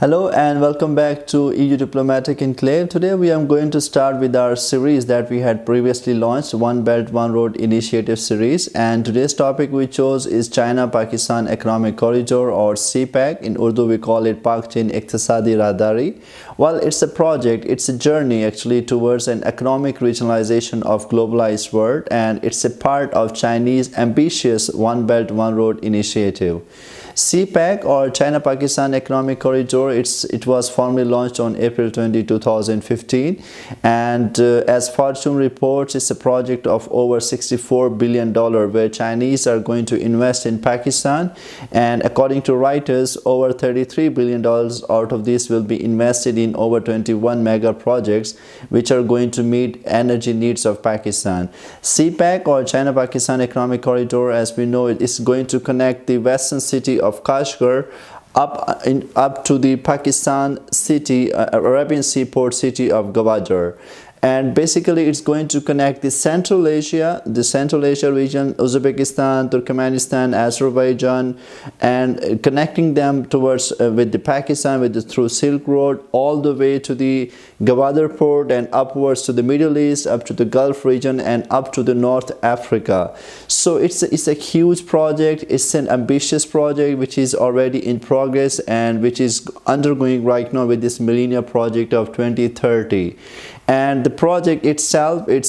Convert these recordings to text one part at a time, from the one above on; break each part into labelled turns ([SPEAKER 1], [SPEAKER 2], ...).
[SPEAKER 1] Hello and welcome back to EU Diplomatic Enclave. Today we are going to start with our series that we had previously launched, One Belt One Road Initiative series, and today's topic we chose is China-Pakistan Economic Corridor, or CPEC. In Urdu we call it Pak Chin Iqtisadi Rahdari. Well, it's a project, it's a journey actually towards an economic regionalization of globalized world, and it's a part of Chinese ambitious One Belt One Road initiative. CPEC, or China-Pakistan Economic Corridor, it was formally launched on April 20, 2015, and as Fortune reports, it's a project of over $64 billion where Chinese are going to invest in Pakistan, and according to Reuters, over $33 billion out of this will be invested in over 21 mega projects which are going to meet energy needs of Pakistan. CPEC, or China-Pakistan Economic Corridor, as we know, it is going to connect the western city of Kashgar up to the Pakistan city, Arabian seaport city of Gwadar. And basically it's going to connect the Central Asia region, Uzbekistan, Turkmenistan, Azerbaijan, and connecting them towards with the Pakistan through Silk Road all the way to the Gwadar port and upwards to the Middle East, up to the Gulf region and up to the North Africa. So it's a huge project. It's an ambitious project which is already in progress and which is undergoing right now with this Millennium Project of 2030. And the project itself, it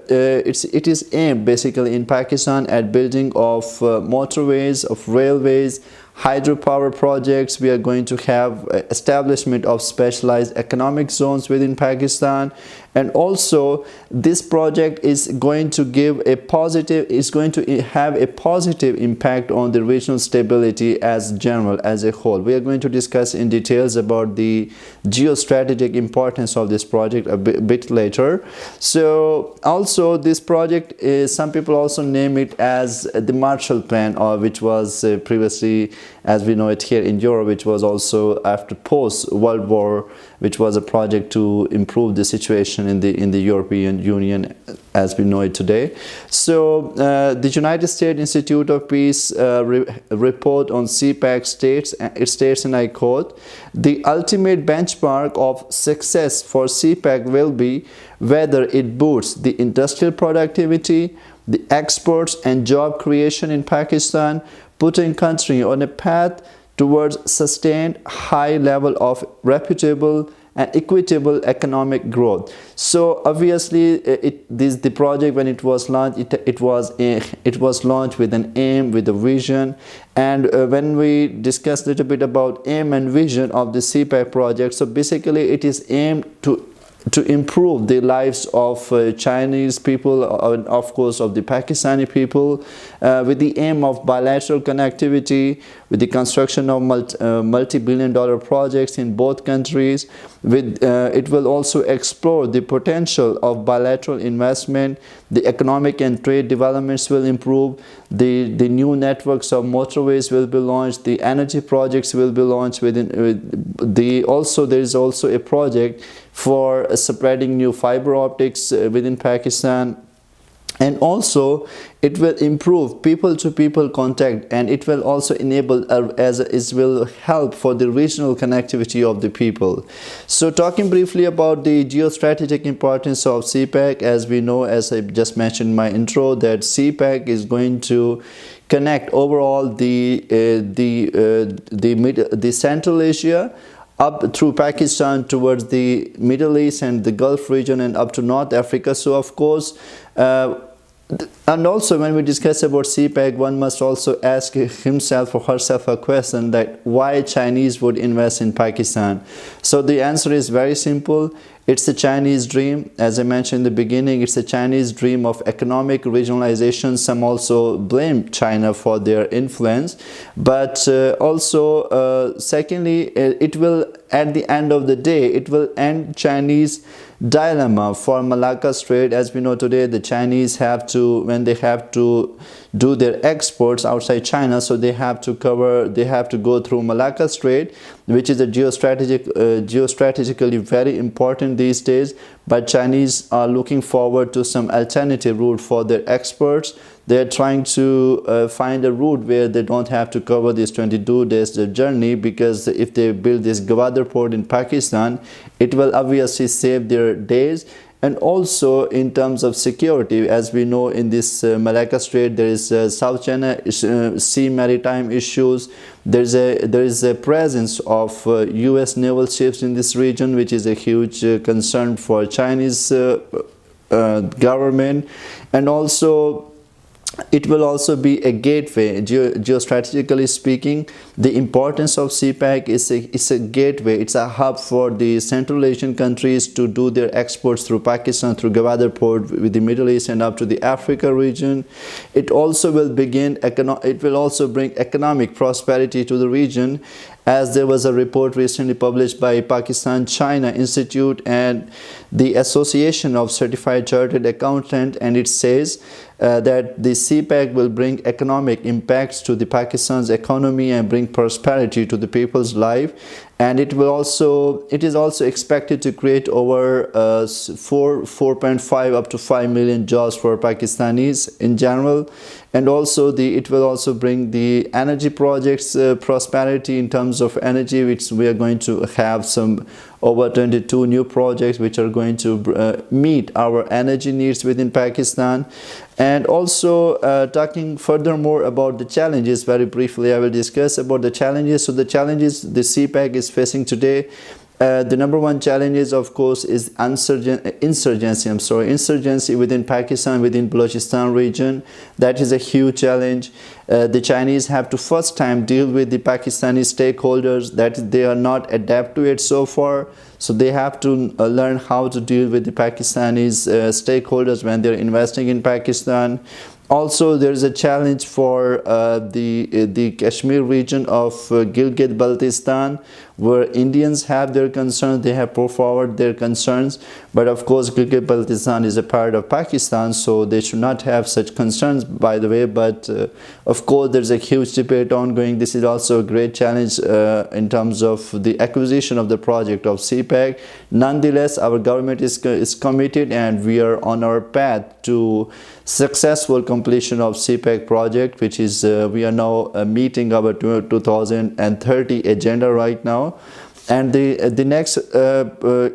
[SPEAKER 1] is aimed basically in Pakistan at building of motorways, of railways, hydropower projects. We are going to have establishment of specialized economic zones within Pakistan, and also this project is going to have a positive impact on the regional stability as a whole. We are going to discuss in details about the geostrategic importance of this project a bit later. So also this project is, some people also name it as the Marshall Plan, or which was previously, as we know it here in Europe, which was also after post-World War, which was a project to improve the situation in the European Union as we know it today. So the United States Institute of Peace report on CPEC states, and I quote, "The ultimate benchmark of success for CPEC will be whether it boosts the industrial productivity, the exports and job creation in Pakistan, putting country on a path towards sustained high level of reputable and equitable economic growth." So obviously the project, when it was launched, it was launched with an aim, with a vision. And when we discuss a little bit about aim and vision of the CPEC project, so basically it is aimed to improve the lives of Chinese people and of course of the Pakistani people, with the aim of bilateral connectivity, with the construction of multi-billion-dollar projects in both countries. It will also explore the potential of bilateral investment. The economic and trade developments will improve. The new networks of motorways will be launched. The energy projects will be launched within there is also a project for spreading new fiber optics within Pakistan. And also it will improve people-to-people contact, and it will also enable it will help for the regional connectivity of the people. So talking briefly about the geostrategic importance of CPEC, as we know, as I just mentioned in my intro, that CPEC is going to connect overall the Central Asia up through Pakistan towards the Middle East and the Gulf region and up to North Africa. So of course, and also when we discuss about CPEC, one must also ask himself or herself a question, that why Chinese would invest in Pakistan. So the answer is very simple. It's a Chinese dream. As I mentioned in the beginning, it's a Chinese dream of economic regionalization. Some also blame China for their influence, but also secondly, it will, at the end of the day, it will end Chinese dilemma for Malacca Strait. As we know today, the Chinese have to, when they have to do their exports outside China, so they have to go through Malacca Strait, which is a geostrategically very important problem these days, but Chinese are looking forward to some alternative route for their exports. They're trying to find a route where they don't have to cover this 22 days journey, because if they build this Gwadar port in Pakistan, it will obviously save their days. And also in terms of security, as we know, in this Malacca Strait, there is South China Sea maritime issues. There is a presence of US naval ships in this region, which is a huge concern for Chinese government. And also it will also be a gateway. Geostrategically speaking, the importance of CPEC is a gateway. It's a hub for the Central Asian countries to do their exports through Pakistan, through Gwadar port with the Middle East and up to the Africa region. It also will bring economic prosperity to the region, as there was a report recently published by Pakistan-China Institute and the Association of Certified Chartered Accountants, and it says that the CPEC will bring economic impacts to the Pakistan's economy and bring prosperity to the people's life. And it is also expected to create over 4.5 up to 5 million jobs for Pakistanis in general. And also it will also bring the energy projects prosperity in terms of energy, which we are going to have some over 22 new projects which are going to meet our energy needs within Pakistan. And also talking furthermore about the challenges, very briefly I will discuss about the challenges. So the challenges the CPEC is facing today, the number one challenge is, of course, is insurgency within Pakistan, within Balochistan region. That is a huge challenge. The Chinese have to first time deal with the Pakistani stakeholders, that they are not adapt to it so far. So they have to learn how to deal with the Pakistanis stakeholders when they're investing in Pakistan. Also, there is a challenge for the Kashmir region of Gilgit-Baltistan, where Indians have their concerns. They have put forward their concerns, but of course Gilgit-Baltistan is a part of Pakistan, so they should not have such concerns, by the way. But of course there's a huge debate ongoing. This is also a great challenge in terms of the acquisition of the project of CPEC. Nonetheless, our government is committed, and we are on our path to successful completion of CPEC project, which is we are now meeting our 2030 agenda right now. And the next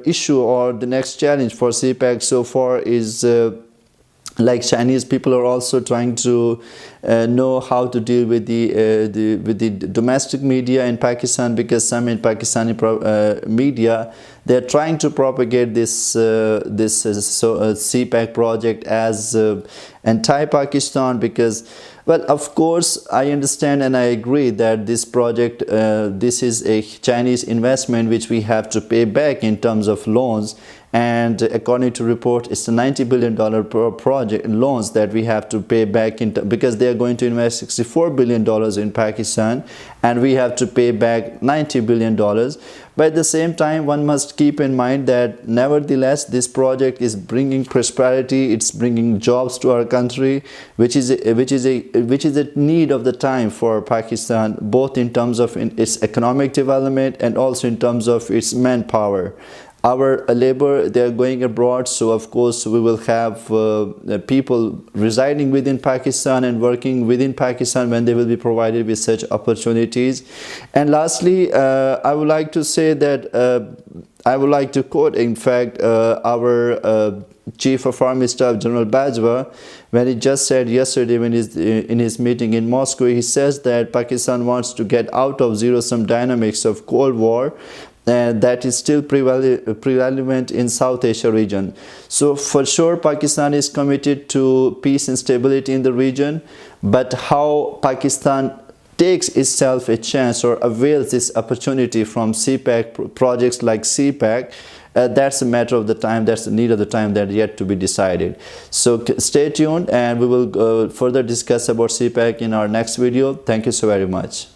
[SPEAKER 1] issue or the next challenge for CPEC so far is like Chinese people are also trying to know how to deal with the domestic media in Pakistan, because some in Pakistani media, they're trying to propagate this CPEC project as anti-Pakistan, because, well, of course I understand and I agree that this project, this is a Chinese investment which we have to pay back in terms of loans. And according to report, it's a $90 billion project loans that we have to pay back because they are going to invest $64 billion in Pakistan, and we have to pay back $90 billion. But at the same time, one must keep in mind that nevertheless this project is bringing prosperity, it's bringing jobs to our country, which is a need of the time for Pakistan, both in terms of its economic development and also in terms of its manpower. Our labor, they are going abroad, so of course we will have people residing within Pakistan and working within Pakistan when they will be provided with such opportunities. And lastly, I would like to say that I would like to quote, in fact, our Chief of Army Staff General Bajwa, when he just said yesterday when in his meeting in Moscow, he says that Pakistan wants to get out of zero-sum dynamics of Cold War that is still prevalent in South Asia region. So for sure Pakistan is committed to peace and stability in the region, but how Pakistan takes itself a chance or avails this opportunity from CPEC projects like CPEC, that's a matter of the time, that's the need of the time that yet to be decided. So stay tuned, and we will further discuss about CPEC in our next video. Thank you so very much.